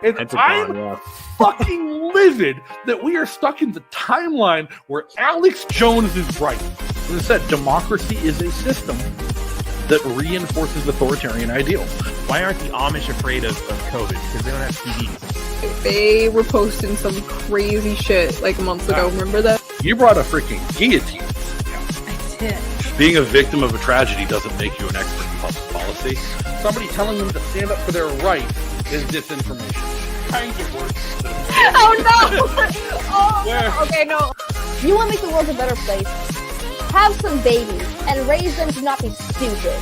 And Pentagon, I'm fucking livid that we are stuck in the timeline where Alex Jones is right. As I said, democracy is a system that reinforces authoritarian ideals. Why aren't the Amish afraid of COVID? Because they don't have TVs. They were posting some crazy shit like months ago. Remember that? You brought a freaking guillotine. I did. Being a victim of a tragedy doesn't make you an expert in public policy. Somebody telling them to stand up for their rights is disinformation. Kind of works. Oh no! Oh, okay, no. You want to make the world a better place? Have some babies and raise them to not be stupid.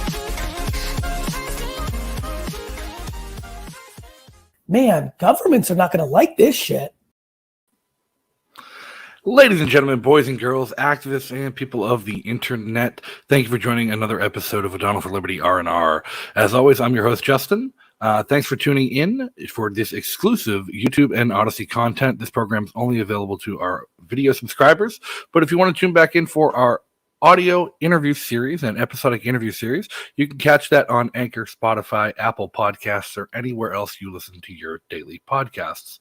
Man, governments are not going to like this shit. Ladies and gentlemen, boys and girls, activists and people of the internet, thank you for joining another episode of O'Donnell for Liberty R&R. As always, I'm your host, Justin. Thanks for tuning in for this exclusive YouTube and Odyssey content. This program is only available to our video subscribers, but if you want to tune back in for our audio interview series and episodic interview series, you can catch that on Anchor, Spotify, Apple Podcasts, or anywhere else you listen to your daily podcasts.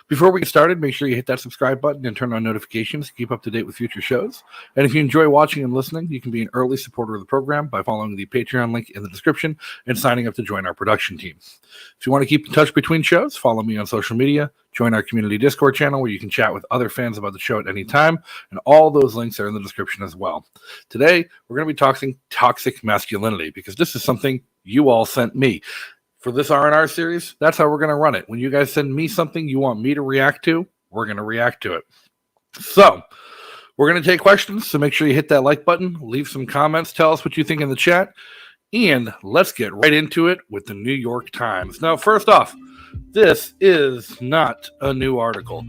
Before we get started, make sure you hit that subscribe button and turn on notifications to keep up to date with future shows. And if you enjoy watching and listening, you can be an early supporter of the program by following the Patreon link in the description and signing up to join our production team. If you want to keep in touch between shows, follow me on social media, join our community Discord channel where you can chat with other fans about the show at any time, and all those links are in the description as well. Today, we're going to be talking toxic masculinity because this is something you all sent me. For this R&R series, that's how we're going to run it. When you guys send me something you want me to react to, we're going to react to it. So, we're going to take questions, so make sure you hit that like button, leave some comments, tell us what you think in the chat, and let's get right into it with the New York Times. Now, first off, this is not a new article.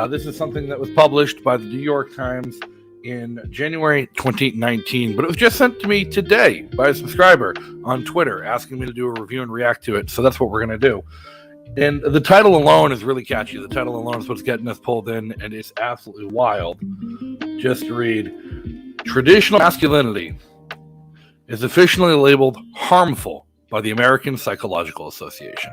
This is something that was published by the New York Times in January 2019, but it was just sent to me today by a subscriber on Twitter asking me to do a review and react to it, so that's what we're going to do. And the title alone is really catchy. The title alone is what's getting us pulled in, and it's absolutely wild. Just read, traditional masculinity is officially labeled harmful by the American Psychological Association.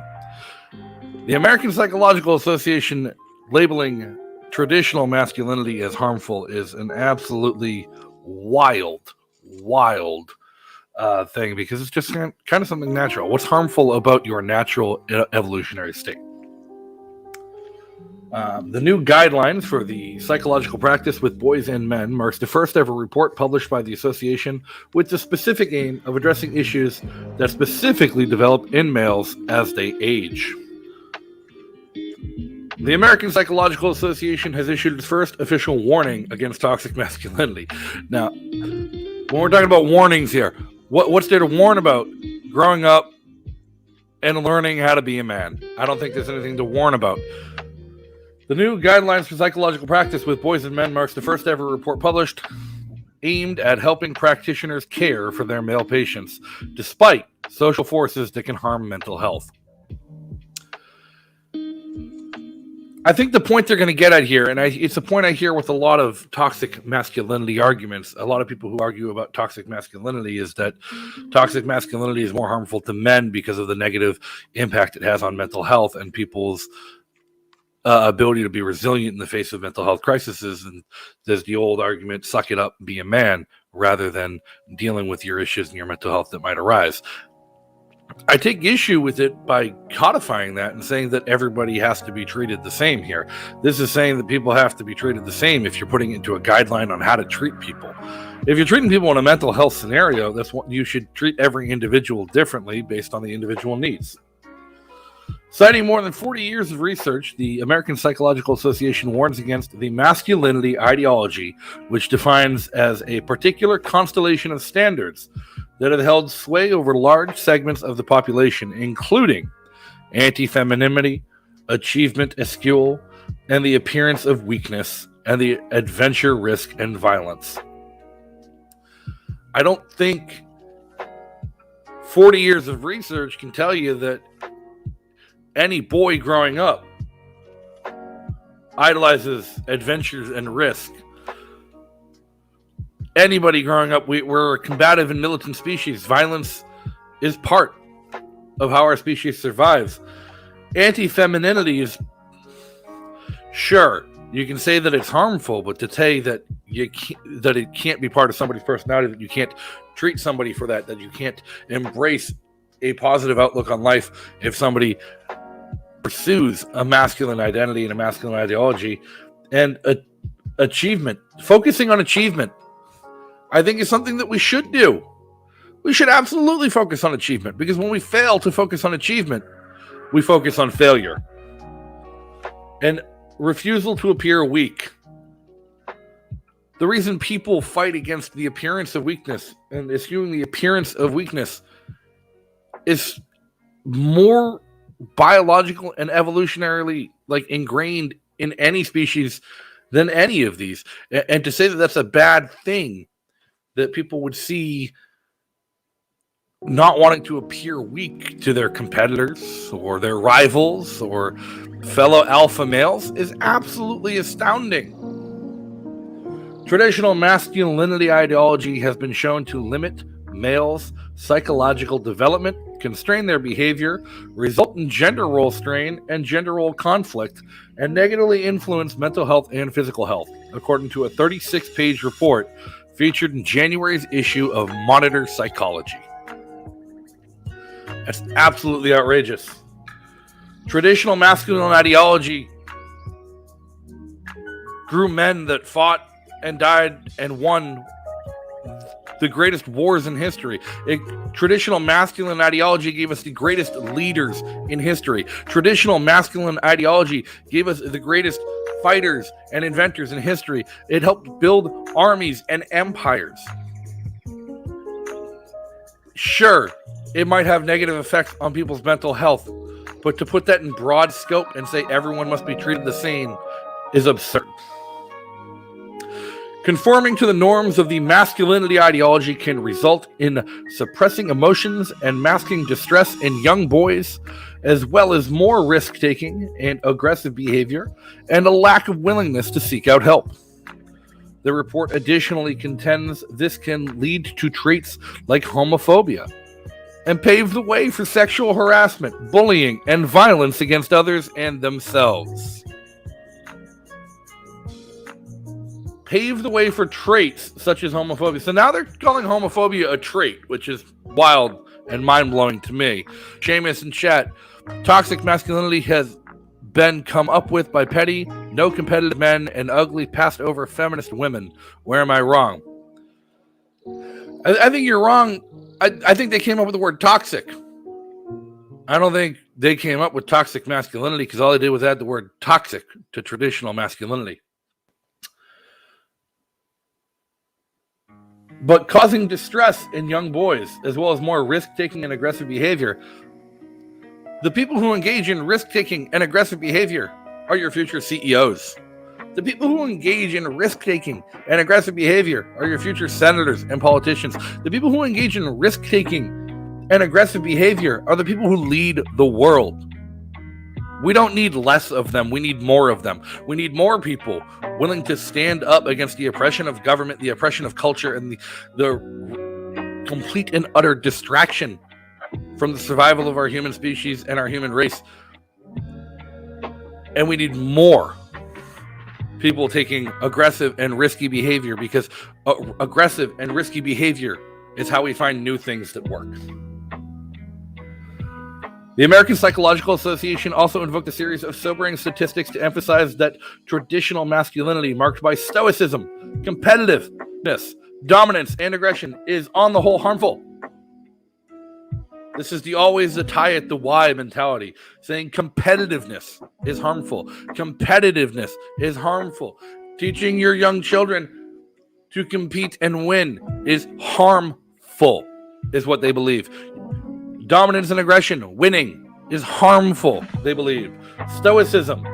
The American Psychological Association labeling traditional masculinity as harmful is an absolutely wild thing because it's just kind of something natural. What's harmful about your natural evolutionary state? The new guidelines for the psychological practice with boys and men marks the first ever report published by the association with the specific aim of addressing issues that specifically develop in males as they age. The American Psychological Association has issued its first official warning against toxic masculinity. Now, when we're talking about warnings here, what's there to warn about? Growing up and learning how to be a man. I don't think there's anything to warn about. The new guidelines for psychological practice with boys and men marks the first ever report published aimed at helping practitioners care for their male patients, despite social forces that can harm mental health. I think the point they're going to get at here, and it's a point I hear with a lot of toxic masculinity arguments, a lot of people who argue about toxic masculinity, is that toxic masculinity is more harmful to men because of the negative impact it has on mental health and people's ability to be resilient in the face of mental health crises. And there's the old argument, suck it up, be a man, rather than dealing with your issues and your mental health that might arise. I take issue with it by codifying that and saying that everybody has to be treated the same here. This is saying that people have to be treated the same if you're putting it into a guideline on how to treat people. If you're treating people in a mental health scenario, that's what you should treat every individual differently based on the individual needs. Citing more than 40 years of research, the American Psychological Association warns against the masculinity ideology, which defines as a particular constellation of standards that have held sway over large segments of the population, including anti-femininity, achievement eschewal, and the appearance of weakness, and the adventure, risk, and violence. I don't think 40 years of research can tell you that any boy growing up idolizes adventures and risk. Anybody growing up, we're a combative and militant species. Violence is part of how our species survives. Anti-femininity is, sure, you can say that it's harmful, but to say that that it can't be part of somebody's personality, that you can't treat somebody for that you can't embrace a positive outlook on life if somebody pursues a masculine identity and a masculine ideology and achievement, focusing on achievement, I think is something that we should do. We should absolutely focus on achievement, because when we fail to focus on achievement, we focus on failure. And refusal to appear weak. The reason people fight against the appearance of weakness and eschewing the appearance of weakness is more biological and evolutionarily ingrained in any species than any of these. And to say that that's a bad thing, that people would see not wanting to appear weak to their competitors or their rivals or fellow alpha males, is absolutely astounding. Traditional masculinity ideology has been shown to limit males' psychological development, constrain their behavior, result in gender role strain and gender role conflict, and negatively influence mental health and physical health, according to a 36-page report featured in January's issue of Monitor Psychology. That's absolutely outrageous. Traditional masculine ideology grew men that fought and died and won the greatest wars in history. Traditional masculine ideology gave us the greatest leaders in history. Traditional masculine ideology gave us the greatest fighters and inventors in history. It helped build armies and empires. Sure, it might have negative effects on people's mental health, but to put that in broad scope and say everyone must be treated the same is absurd. Conforming to the norms of the masculinity ideology can result in suppressing emotions and masking distress in young boys, as well as more risk-taking and aggressive behavior, and a lack of willingness to seek out help. The report additionally contends this can lead to traits like homophobia, and pave the way for sexual harassment, bullying, and violence against others and themselves. Pave the way for traits such as homophobia. So now they're calling homophobia a trait, which is wild and mind-blowing to me. Seamus in chat, toxic masculinity has been come up with by petty, no competitive men and ugly, passed-over feminist women. Where am I wrong? I think you're wrong. I think they came up with the word toxic. I don't think they came up with toxic masculinity, because all they did was add the word toxic to traditional masculinity. But causing distress in young boys, as well as more risk-taking and aggressive behavior. The people who engage in risk-taking and aggressive behavior are your future CEOs. The people who engage in risk-taking and aggressive behavior are your future senators and politicians. The people who engage in risk-taking and aggressive behavior are the people who lead the world. We don't need less of them. We need more of them. We need more people willing to stand up against the oppression of government, the oppression of culture, and the complete and utter distraction from the survival of our human species and our human race. And we need more people taking aggressive and risky behavior, because aggressive and risky behavior is how we find new things that work. The American Psychological Association also invoked a series of sobering statistics to emphasize that traditional masculinity, marked by stoicism, competitiveness, dominance, and aggression, is on the whole harmful. This is the always the tie at the why mentality, saying competitiveness is harmful. Competitiveness is harmful. Teaching your young children to compete and win is harmful, is what they believe. Dominance and aggression, winning, is harmful, they believe. Stoicism,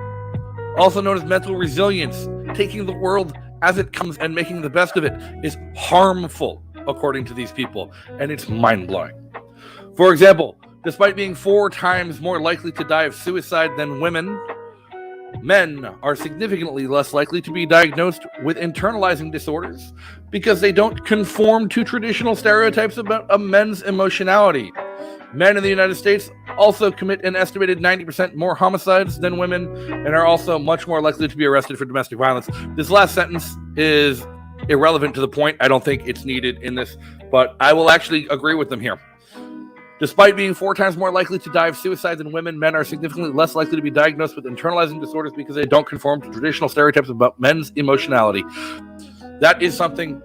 also known as mental resilience, taking the world as it comes and making the best of it, is harmful, according to these people, and it's mind-blowing. For example, despite being 4 times more likely to die of suicide than women, men are significantly less likely to be diagnosed with internalizing disorders because they don't conform to traditional stereotypes about a men's emotionality. Men in the United States also commit an estimated 90% more homicides than women and are also much more likely to be arrested for domestic violence. This last sentence is irrelevant to the point. I don't think it's needed in this, but I will actually agree with them here. Despite being 4 times more likely to die of suicide than women, men are significantly less likely to be diagnosed with internalizing disorders because they don't conform to traditional stereotypes about men's emotionality. That is something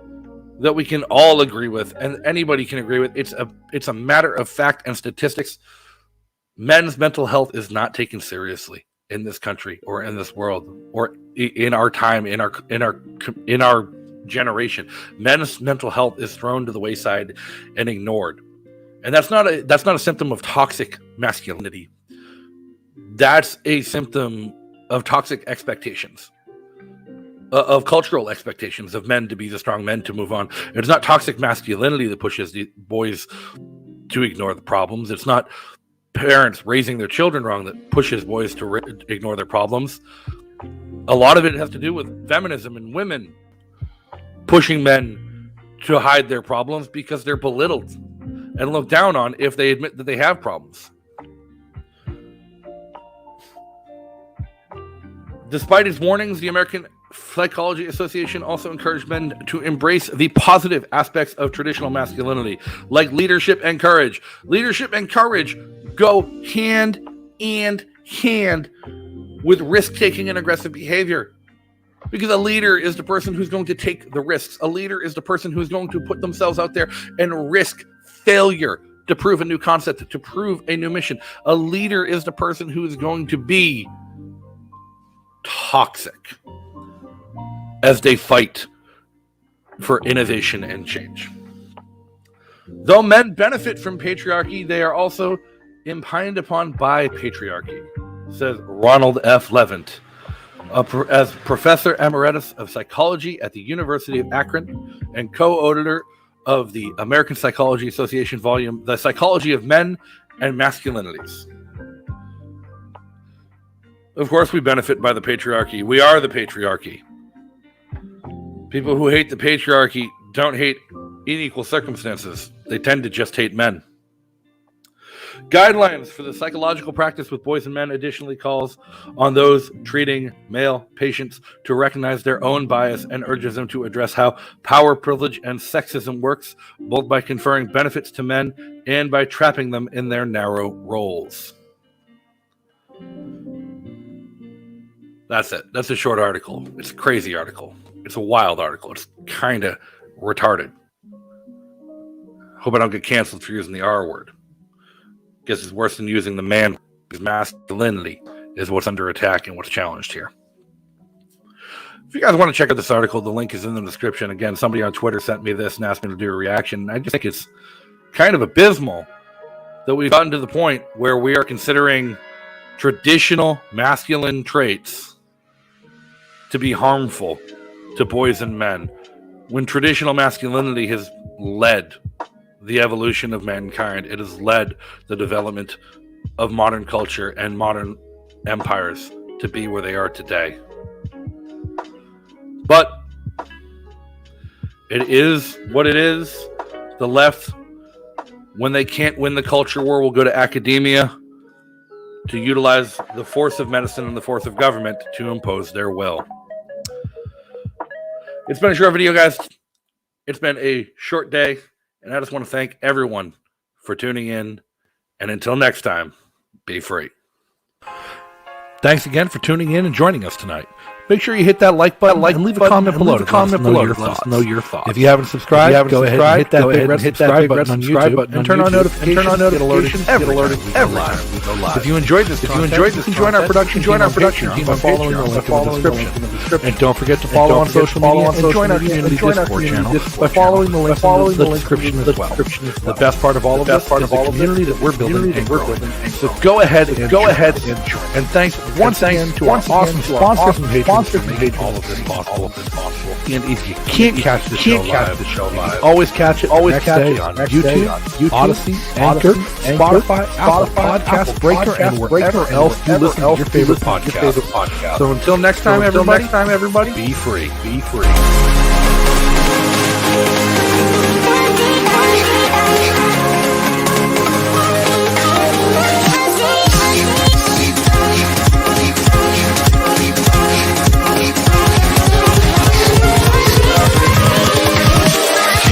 that we can all agree with, and anybody can agree with. It's a matter of fact and statistics. Men's mental health is not taken seriously in this country or in this world or in our time, in our generation. Men's mental health is thrown to the wayside and ignored. And that's not a symptom of toxic masculinity. That's a symptom of toxic expectations, of cultural expectations of men to be the strong men to move on. It's not toxic masculinity that pushes the boys to ignore the problems. It's not parents raising their children wrong that pushes boys to ignore their problems. A lot of it has to do with feminism and women pushing men to hide their problems because they're belittled and looked down on if they admit that they have problems. Despite its warnings, the American Psychology Association also encouraged men to embrace the positive aspects of traditional masculinity, like leadership and courage. Leadership and courage go hand in hand with risk-taking and aggressive behavior. Because a leader is the person who's going to take the risks. A leader is the person who's going to put themselves out there and risk failure to prove a new concept, to prove a new mission. A leader is the person who is going to be toxic as they fight for innovation and change. Though men benefit from patriarchy, they are also impined upon by patriarchy, says Ronald F. Levant, as Professor Emeritus of Psychology at the University of Akron and co-editor of the American Psychology Association volume, The Psychology of Men and Masculinities. Of course, we benefit by the patriarchy. We are the patriarchy. People who hate the patriarchy don't hate in equal circumstances. They tend to just hate men. Guidelines for the psychological practice with boys and men additionally calls on those treating male patients to recognize their own bias and urges them to address how power, privilege, and sexism works, both by conferring benefits to men and by trapping them in their narrow roles. That's it. That's a short article. It's a crazy article. It's a wild article. It's kind of retarded. Hope I don't get canceled for using the R word. Guess it's worse than using the man. Because masculinity is what's under attack and what's challenged here. If you guys want to check out this article, the link is in the description. Again, somebody on Twitter sent me this and asked me to do a reaction. I just think it's kind of abysmal that we've gotten to the point where we are considering traditional masculine traits to be harmful to boys and men, when traditional masculinity has led the evolution of mankind. It has led the development of modern culture and modern empires to be where they are today. But it is what it is. The left, when they can't win the culture war, will go to academia to utilize the force of medicine and the force of government to impose their will. It's been a short video, guys. It's been a short day, and I just want to thank everyone for tuning in. And until next time, be free. Thanks again for tuning in and joining us tonight. Make sure you hit that like button and leave a comment below to let us know your thoughts. If you haven't subscribed, go ahead and hit that big red subscribe button on YouTube and turn on notifications to get alerted every time we go live. If you enjoyed this, join our production team by following the link in the description. And don't forget to follow on social media and join our community Discord channel by following the link in the description as well. The best part of all of this is the community that we're building and growing. So go ahead and join. And thanks once again to our awesome sponsors and patrons for making all of this possible. And if you can't catch the show live, always catch it next day on YouTube, Odyssey, Anchor, Spotify, Apple Podcast Breaker, and wherever else you listen to your favorite podcast. So until next time, everybody, be free.